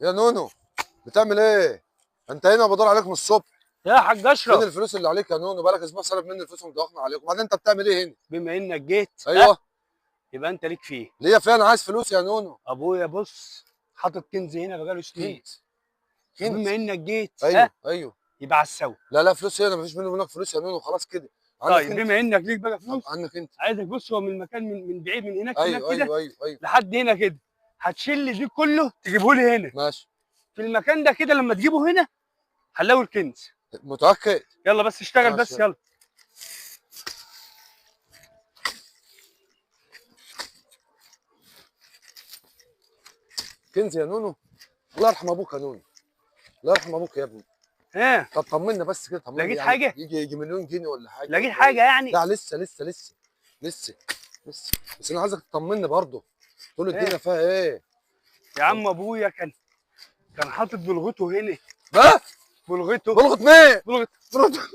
يا نونو بتعمل ايه؟ انت هنا بدور عليك من الصبح. يا حاج فين اشرف، الفلوس اللي عليك يا نونو؟ بقالك اسبوع سالب مني الفلوس ومدوخنا عليك، وبعدين انت بتعمل ايه هنا؟ بما انك جيت ايوه. يبقى انت ليك فيه. ليا فين؟ انا عايز فلوس يا نونو. ابويا بص حاطط كنز هنا بقاله سنين، كنز؟ وبما كنز؟ انك جيت ايوه ايوه. يبقى على السوا. لا لا، فلوس هنا مفيش مني ومنك فلوس يا نونو، خلاص كده. عنك طيب انت. بما انك ليك بقى طب فلوس، عنك انت. عايزك بص، هو من المكان من بعيد، من هناك ايوه كده ايوه ايوه ايوه. لحد هنا كده، هتشيل لي دي كله تجيبه لي هنا ماشي. في المكان ده كده. لما تجيبه هنا هنلاقي الكنز. متأكد؟ يلا بس اشتغل ماشي بس، يلا. يلا. كنز يا نونو؟ الله يرحم ابوك يا نونو، الله يرحم ابوك يا ابني. ها، طب طمنا بس كده، طمنا لقيت يعني حاجه؟ يجي مليون جنيه ولا حاجه لقيت ولا ايه؟ حاجه يعني؟ لا لسه لسه لسه لسه لسه. بس انا عايزك تطمني برضه، تقول الدنيا ايه فيها ايه. يا عم، ابويا كان حاطط بلغته هنا. بقى بلغته بلغة مين؟ بلغه بلغة